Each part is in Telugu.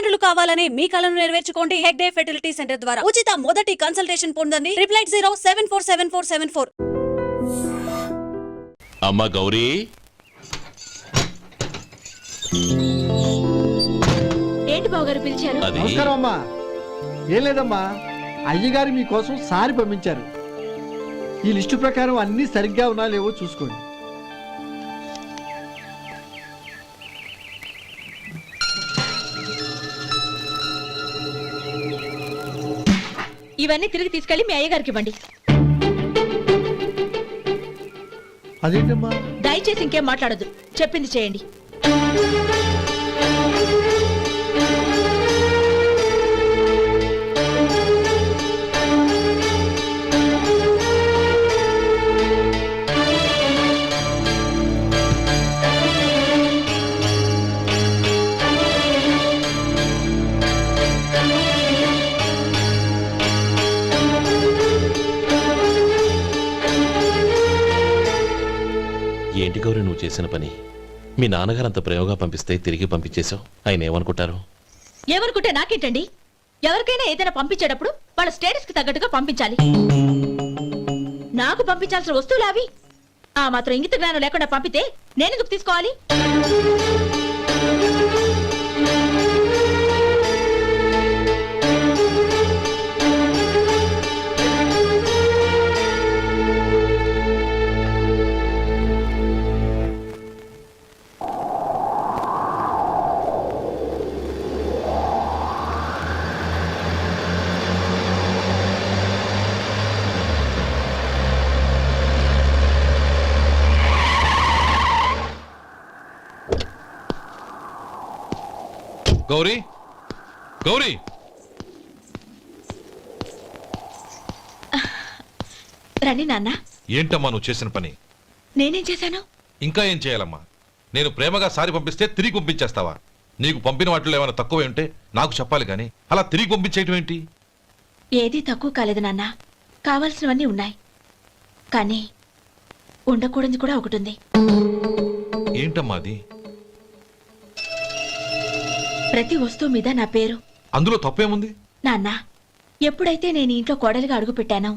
తల్లిదండ్రులు కావాలని మీ కలను నెరవేర్చుకోండి హెగ్డే ఫెర్టిలిటీ సెంటర్ ద్వారా ఉచిత మొదటి కన్సల్టేషన్ పొందండి 8807447474. అమ్మా గౌరీ, ఏంటి బావగారు పిలిచారు? నమస్కారం అమ్మా. ఏం లేదమ్మా, అయ్యగారు మీకోసం సారి పంపించారు. ఈ లిస్టు ప్రకారం అన్ని సరిగ్గా ఉన్నా లేవో చూసుకోండి. ఇవన్నీ తిరిగి తీసుకెళ్లి మీ అయ్యగారికి ఇవ్వండి. అదేంటమ్మా? దయచేసి ఇంకేం మాట్లాడొద్దు, చెప్పింది చేయండి. ఏంటి గౌరీ నువ్వు చేసిన పని? మీ నాన్నగారు అంత ప్రేమగా పంపిస్తే తిరిగి పంపించేశావు. ఆయన ఏమనుకుంటారు? ఎవరుకుంటే నాకేంటండి? ఎవరికైనా ఏదైనా పంపించేటప్పుడు వాళ్ళ స్టేటస్ కి తగ్గట్టుగా పంపించాలి. నాకు పంపించాల్సిన వస్తువులు అవి. ఆ మాత్రం ఇంగిత జ్ఞానం లేకుండా పంపితే నేనెందుకు తీసుకోవాలి? గౌరీ, గౌరీ, రండి నాన్న. ఏంటమ్మా నువ్వు చేసిన పని? నేనేం చేశాను? ఇంకా ఏం చేయాలమ్మా? నేను ప్రేమగా సారి పంపిస్తే తిరిగి పంపించేస్తావా? నీకు పంపిన వాటిలో ఏమైనా తక్కువ ఉంటే నాకు చెప్పాలి కానీ అలా తిరిగి పంపించేయటం ఏంటి? ఏదీ తక్కువ కాలేదు నాన్న, కావాల్సినవన్నీ ఉన్నాయి. కానీ ఉండకూడదు కూడా ఒకటి ఉంది. ఏంటమ్మా అది? ప్రతి వస్తువు మీద నా పేరు. అందులో తప్పేముంది? నాన్న, ఎప్పుడైతే నేను ఇంట్లో కోడలిగా అడుగు పెట్టానో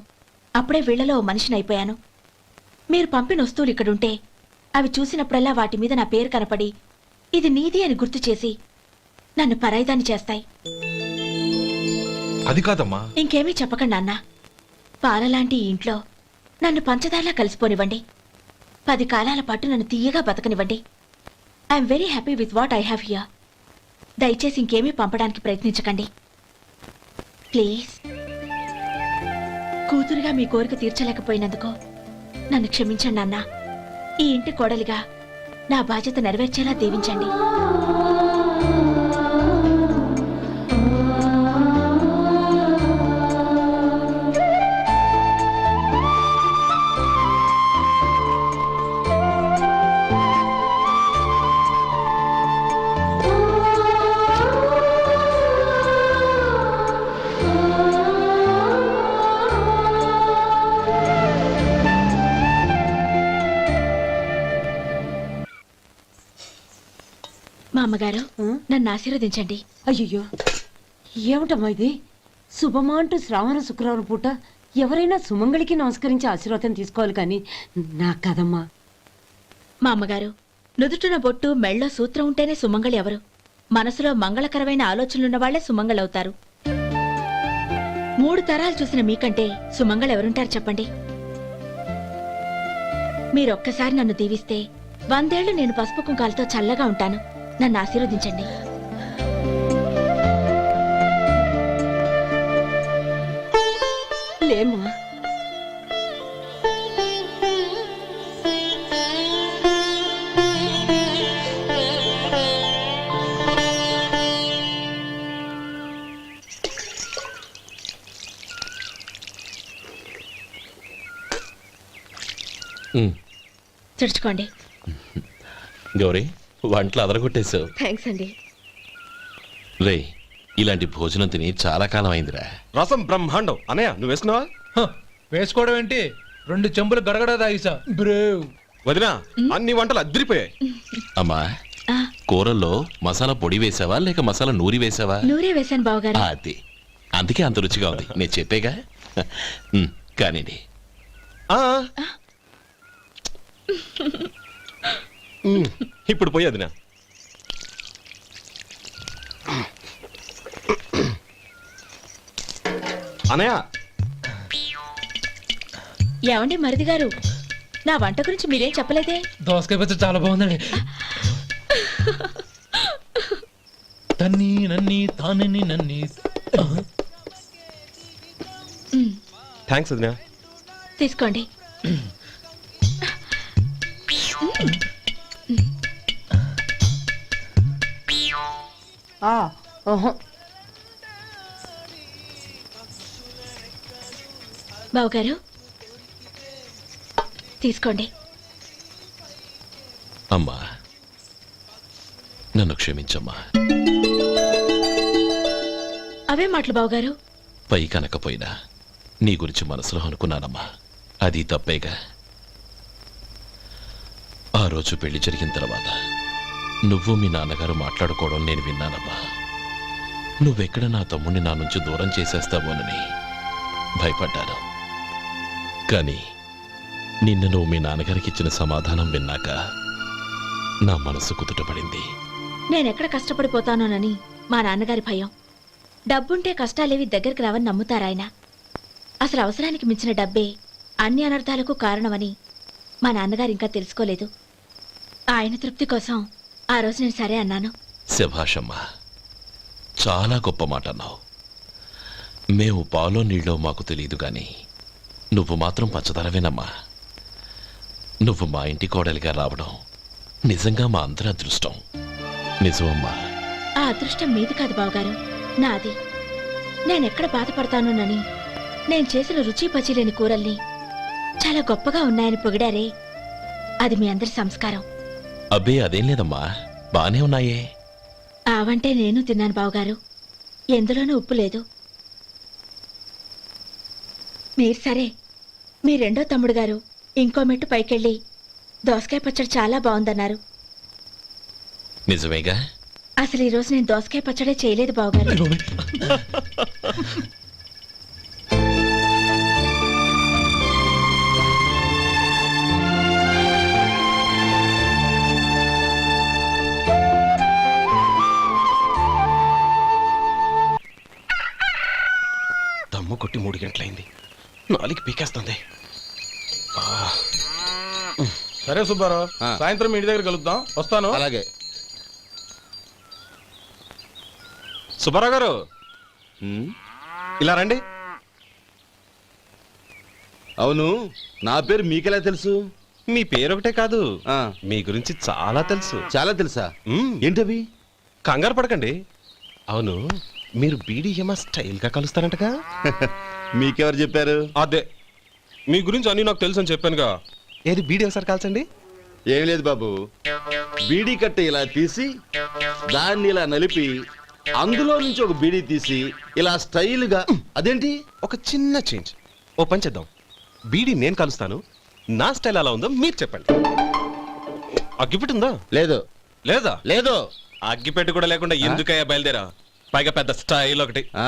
అప్పుడే వీళ్లలో ఓ మనిషిని అయిపోయాను. మీరు పంపిన వస్తువులు ఇక్కడుంటే అవి చూసినప్పుడల్లా వాటి మీద నా పేరు కనపడి ఇది నీది అని గుర్తు చేసి నన్ను పరాయిదాన్ని చేస్తాయి. అది కాదమ్మా. ఇంకేమీ చెప్పకండి నాన్న. పాలలాంటి ఈ ఇంట్లో నన్ను పంచదారలా కలిసిపోనివ్వండి. 10 కాలాల పాటు నన్ను తీయగా బతకనివ్వండి. I'm very happy with what I have here. దయచేసి ఇంకేమీ పంపడానికి ప్రయత్నించకండి ప్లీజ్. కూతురుగా మీ కోరిక తీర్చలేకపోయినందుకు నన్ను క్షమించండి నాన్న. ఈ ఇంటి కోడలిగా నా బాధ్యత నెరవేర్చేలా దీవించండి. మా అమ్మగారు నన్ను ఆశీర్వదించండి. అయ్యో, ఏమిటమ్మా ఇది? శుభమా అంటూ శ్రావణ శుక్రవారం పూట ఎవరైనా సుమంగళికి నమస్కరించి ఆశీర్వాదం తీసుకోవాలి కానీ నాకు కదమ్మా. మా అమ్మగారు, నుదుటిన బొట్టు మెళ్ళో సూత్రం ఉంటేనే సుమంగళి ఎవరు? మనసులో మంగళకరమైన ఆలోచనలున్న వాళ్లే సుమంగళవుతారు. 3 తరాలు చూసిన మీకంటే సుమంగళ ఎవరుంటారు చెప్పండి? మీరొక్కసారి నన్ను దీవిస్తే 100 ఏళ్లు నేను పసుపు కుంకాలతో చల్లగా ఉంటాను. నన్ను ఆశీర్వదించండి. లేమ్మా, తుడుచుకోండి. గౌరీ, వంటలు అదరగొట్టేశావు. థ్యాంక్స్ అండి. రే, ఇలాంటి భోజనం తిని చాలా కాలం అయిందిరా. రసం బ్రహ్మాండం. అన్నయ్య నువ్వు వేసుకున్నావా? వేసుకోవడం ఏంటి, 2 చెంబులు గడగడ తాగిసా బ్రేవ్. వదినా, అన్ని వంటలు అద్దరిపోయాయి. అమ్మా, కూరల్లో మసాలా పొడి వేసావా లేక మసాలా నూరి వేసావా? నూరే వేశాను బావగారు. అది అందుకే అంత రుచిగా ఉంది. నేను చెప్పేగా. కానివ్వండి. ఆ. ఇప్పుడు పోయి వదినా. అనయ్య, ఏమండి మరిది గారు, నా వంట గురించి మీరేం చెప్పలేదే? దోసకాయ పచ్చడి చాలా బాగుందండి. తన్ని నన్ని తానని నన్ని. థ్యాంక్స్ వదినా. తీసుకోండి. బావగారు తీసుకోండి. అమ్మా నన్ను క్షమించమ్మా. అవే మాటలు బావగారు. పై కనకపోయినా నీ గురించి మనసులో అనుకున్నానమ్మా. అది తప్పేగా. ఆ రోజు పెళ్లి జరిగిన తర్వాత నువ్వు మీ నాన్నగారు మాట్లాడుకోవడం నేను విన్నానమ్మా. నువ్వెక్కడ నా తమ్ముడిని నా నుంచి దూరం చేసేస్తావోనని భయపడ్డాను. కానీ నిన్న నువ్వు మీ నాన్నగారికి ఇచ్చిన సమాధానం విన్నాక నా మనసు కుదుటపడింది. నేనెక్కడ కష్టపడిపోతానోనని మా నాన్నగారి భయం. డబ్బుంటే కష్టాలేవి దగ్గరికి రావని నమ్ముతారాయన. అసలు అవసరానికి మించిన డబ్బే అన్ని అనర్థాలకు కారణమని మా నాన్నగారు ఇంకా తెలుసుకోలేదు. ఆయన తృప్తి కోసం ఆ రోజు నేను సరే అన్నాను. శభాషమ్మా, చాలా గొప్ప మాట అన్నావు. మేము పాలో నీళ్ళో మాకు తెలియదు కానీ నువ్వు మాత్రం పచ్చదనవేనమ్మా. నువ్వు మా ఇంటి కోడలిగా రావడం నిజంగా మా అందరి అదృష్టం. నిజమమ్మా. ఆ అదృష్టం మీది కాదు బావగారు, నాది. నేనెక్కడ బాధపడతానోనని నేను చేసిన రుచి పచిలేని కూరల్ని చాలా గొప్పగా ఉన్నాయని పొగిడారే, అది మీ అందరి సంస్కారం. అబ్బే అదేం లేదమ్మా, బానే ఉన్నాయే. ఆవంటే నేను తిన్నాను బావగారు, ఎందులోనూ ఉప్పు లేదు. మీరు సరే, మీ రెండో తమ్ముడు గారు ఇంకో మెట్టు పైకెళ్ళి దోసకాయ పచ్చడి చాలా బాగుందన్నారు. నిజమేగా. అసలు ఈరోజు నేను దోసకాయ పచ్చడే చేయలేదు బావగారు. దమ్ము కొట్టి 3 గంటలైంది. 4కి పీకేస్తుంది. సరే సుబ్బారావు, సాయంత్రం మీ ఇంటి దగ్గర కలుద్దాం. వస్తాను. అలాగే. సుబ్బారావు గారు ఇలా రండి. అవును, నా పేరు మీకెలా తెలుసు? మీ పేరు ఒకటే కాదు, మీ గురించి చాలా తెలుసు. చాలా తెలుసా? ఏంటవి? కంగారు పడకండి. అవును, మీరు బీడీఎం స్టైల్ గా కలుస్తారంటగా? మీకెవరు చెప్పారు? అదే, మీ గురించి అన్ని నాకు తెలుసు అని చెప్పానుగా. ఏది బీడీ ఒకసారి కాల్చండి. ఏం లేదు బాబు, బీడీ కట్ట ఇలా తీసి దాన్ని ఇలా నలిపి అందులో నుంచి ఒక బీడీ తీసి ఇలా స్టైల్గా. అదేంటి? ఒక చిన్న చేంజ్. ఓ పని చేద్దాం, బీడీ నేను కలుస్తాను, నా స్టైల్ అలా ఉందో మీరు చెప్పండి. అగ్గిపెట్టి ఉందా? లేదు. లేదా? లేదు. అగ్గిపెట్టి కూడా లేకుండా ఎందుకయ్యా బయలుదేరా? పైగా పెద్ద స్టైల్ ఒకటి. ఆ?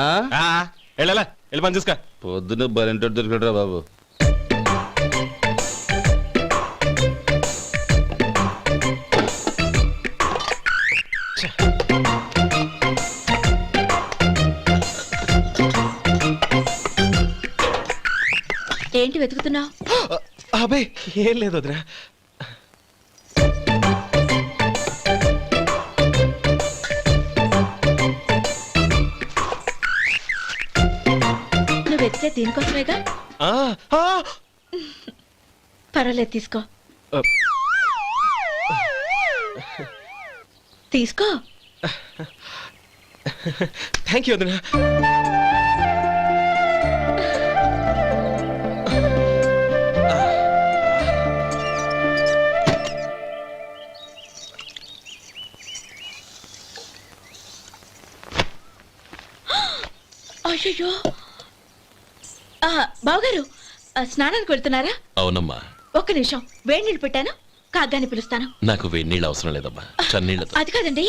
వెళ్ళాలా, వెళ్ళి పని చూసుకో. పొద్దున్న బలింటోడు దొరికడరా బాబు. ఏంటి వెతుకుతున్నావు? అబే ఏం లేదు వదినా. నువ్వు వెతికే దీనికోసమేగా. పర్వాలేదు, తీసుకో. తీసుకో. థ్యాంక్ యూ వదినా. అయ్యో, బావగారు స్నానానికి వెళ్తున్నారా? అవునమ్మా. ఒక్క నిమిషం, వేడి నీళ్ళు పెట్టాను, కాగ్గాని పిలుస్తాను. నాకు వేడినీళ్ళు అవసరం లేదమ్మా, చన్నీళ్ళతో. అది కాదండి,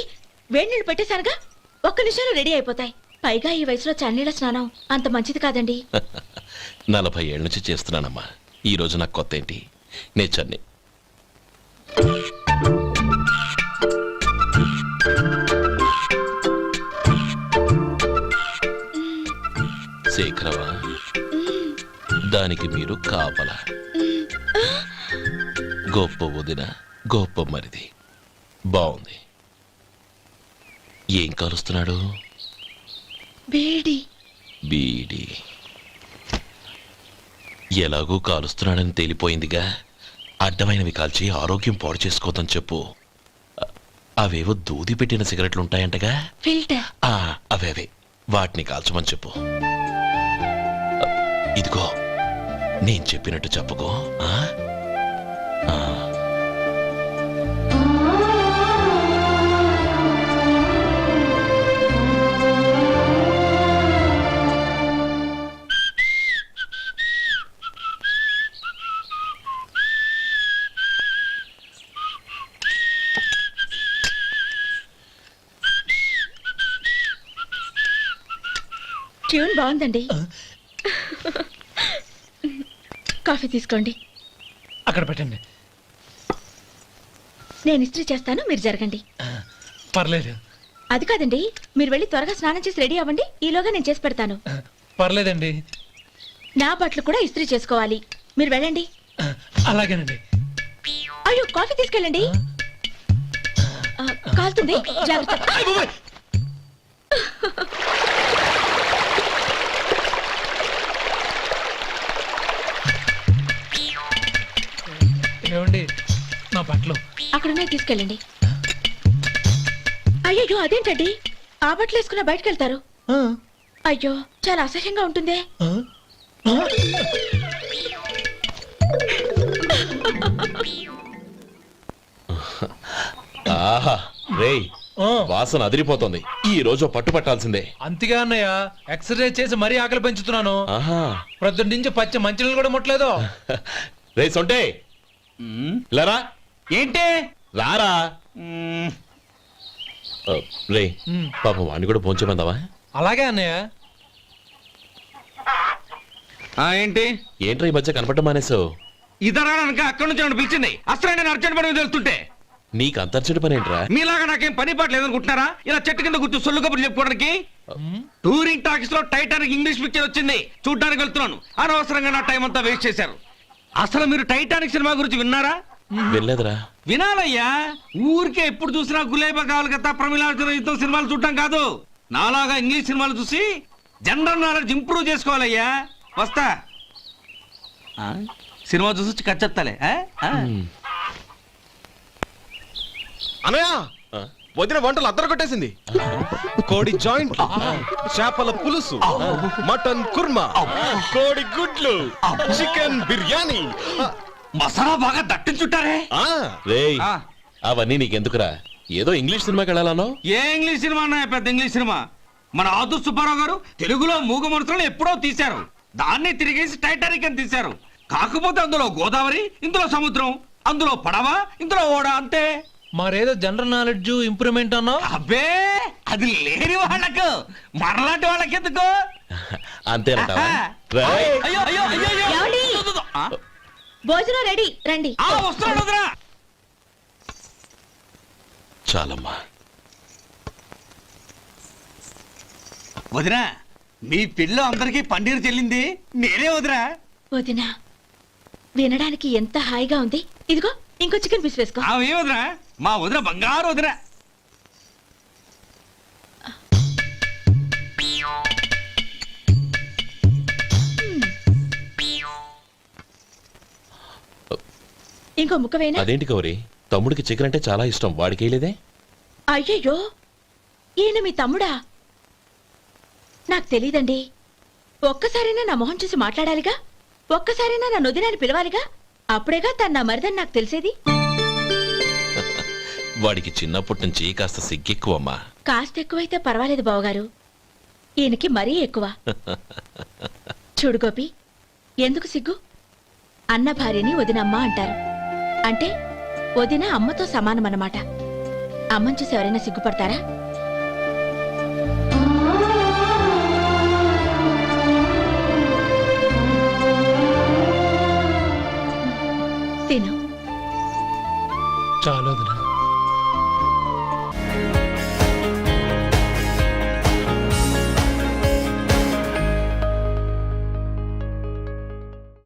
వేడి నీళ్ళు పెట్టేశానుగా, ఒక్క నిమిషంలో రెడీ అయిపోతాయి. పైగా ఈ వయసులో చన్నీళ్ళ స్నానం అంత మంచిది కాదండి. 40 ఏళ్ళ నుంచి చేస్తున్నానమ్మా. ఈ రోజు నాకు కొత్త ఏంటి? నే చన్ని. శేఖరవా, దానికి మీరు కాపలా. గొప్ప వదిన, గొప్ప మరిది. బాగుంది. ఏం కాలుస్తున్నాడు? వేడి. బీడి. ఎలాగూ కాలుస్తున్నాడని తేలిపోయిందిగా. అడ్డమైనవి కాల్చి ఆరోగ్యం పాడు చేసుకోదని చెప్పు. అవేవో దూది పెట్టిన సిగరెట్లు ఉంటాయంటగా. ఫిల్టర్. అవే వాటిని కాల్చమని చెప్పు. ఇదిగో, నేను చెప్పినట్టు చెప్పుకో. ట్యూన్ బాగుందండి. కాఫీ తీసుకోండి. అక్కడ పెట్టండి. నేను ఇస్త్రీ చేస్తాను, మీరు జరగండి. పర్లేదు. అది కాదండి, మీరు వెళ్ళి త్వరగా స్నానం చేసి రెడీ అవ్వండి. ఈలోగా నేను చేసి పెడతాను. పర్లేదండి. నా బట్టలు కూడా ఇస్త్రీ చేసుకోవాలి. మీరు వెళ్ళండి. అలాగేనండి. అయ్యో, కాఫీ తీసుకెళ్ళండి. కాలుతుంది, జాగ్రత్త. ఏమండి, నా బట్టలు అక్కడున్నాయి, తీసుకెళ్ళండి. అయ్యో, అదేంటండి, ఆ బట్టలు వేసుకున్న బయటకు వెళ్తారు? అయ్యో, చాలా అసహ్యంగా ఉంటుందే. ఆహా రేయ్, వాసన అదిరిపోతుంది. ఈ రోజు పట్టు పట్టాల్సిందే. అంతగా అన్నయ్య, ఎక్సర్సైజ్ చేసి మరీ ఆకలి పెంచుతున్నాను. ఆహా, ప్రొద్దున నుంచి పచ్చ మంచినీళ్ళు కూడా ముట్టలేదు. రే సొంటే, లరా. ఏంటి? రారా. రే, పాపం వాడిని కూడా భోంచేమందావా? అలాగే అన్నయ్య. ఏంటి? ఏంట్రా ఈ మధ్య కనపడటం మానేసావు? ఇతరా అక్కడి నుంచి నన్ను పిలిచింది. అసలు నేను అర్జెంట్ పని మీద వెళ్తుంటే నీకు అంతర్చడి పని ఏంట్రా? మీలాగా నాకేం పని పాట లేదనుకుంటున్నారా? ఇలా చెట్టు కింద కూర్చో సొల్లు కబుర్లు చెప్పుకోవడానికి. టూరింగ్ టాకీస్ లో టైటానిక్ ఇంగ్లీష్ పిక్చర్ వచ్చింది, చూడ్డానికి వెళ్తున్నాను. అనవసరంగా నా టైం అంతా వేస్ట్ చేశారు. అసలు మీరు టైటానిక్ సినిమా గురించి విన్నారా? వెళ్ళలేదురా. వినాలయ్యా. ఊరికే ఎప్పుడు చూసినా గులేబా కావాలి కదా, ప్రమిళార్జున యుద్ధం సినిమాలు చూడటం కాదు. నాలాగా ఇంగ్లీష్ సినిమాలు చూసి జనరల్ నాలెడ్జ్ ఇంప్రూవ్ చేసుకోవాలయ్యా. వస్తా. సినిమా చూసి వచ్చి కథ చెప్తాలే. అనయ్య, వదిన వంటలు అద్దరు కొట్టేసింది. కోడి జాయింట్, చేపల పులుసు, మటన్ కుర్మా, కోడి గుడ్లు, చికెన్ బిర్యానీ, మసాలా బాగా దట్టించుంటారే. రేయ్, అవన్నీ నీకెందుకురా? ఏదో ఇంగ్లీష్ సినిమాకి వెళ్ళాలన్నావు. ఏ ఇంగ్లీష్ సినిమా అన్నా? పెద్ద ఇంగ్లీష్ సినిమా. మన ఆదు సుబ్బారావు గారు తెలుగులో మూగ మనుషులను ఎప్పుడో తీశారు. దాన్ని తిరిగేసి టైటానిక్ అని తీశారు. కాకపోతే అందులో గోదావరి, ఇందులో సముద్రం, అందులో పడవ, ఇందులో ఓడ, అంతే. మరేదో జనరల్ నాలెడ్జ్ ఇంప్రూవ్మెంట్ అన్నావు. అబ్బే, అది లేని వాళ్ళకు, మనలాంటి వాళ్ళకి ఎందుకు? అంతేనంటావా? అయ్యో అయ్యో అయ్యో అయ్యో. ఏమండి? భోజనం రెడీ, రండి. వస్తున్నాడు వదరా. చాలమ్మా. వదినా, మీ పిల్ల అందరికీ పన్నీరు చెల్లింది నేనే వదినా. వదినా, వినడానికి ఎంత హాయిగా ఉంది. ఇదిగో ఇంకో చికెన్ పీస్ వేసుకో. ఏ వదినా, మా వదిన బంగారు వదినా. ఇంకో ముక్క వేయనా? అదేంటి గౌరీ, తమ్ముడికి చికెన్ అంటే చాలా ఇష్టం, వాడికి వేయలేదే? అయ్యయ్యో, ఈయన మీ తమ్ముడా? నాకు తెలీదండి. ఒక్కసారైనా నా మొహం చూసి మాట్లాడాలిగా, ఒక్కసారైనా నా నొదినాన్ని పిలవాలిగా. అప్పుడేగా తన నా మరిదని నాకు తెలిసేది. వాడికి చిన్నప్పటి నుంచి కాస్త సిగ్గెక్కువమ్మా. కాస్త ఎక్కువైతే పర్వాలేదు బావగారు, ఈయనకి మరీ ఎక్కువ. చూడు గోపి, ఎందుకు సిగ్గు? అన్న భార్యని వదినమ్మ అంటారు. అంటే వదిన అమ్మతో సమానమన్నమాట. అమ్మని చూసి ఎవరైనా సిగ్గుపడతారా? తిను. చాలు వదినా.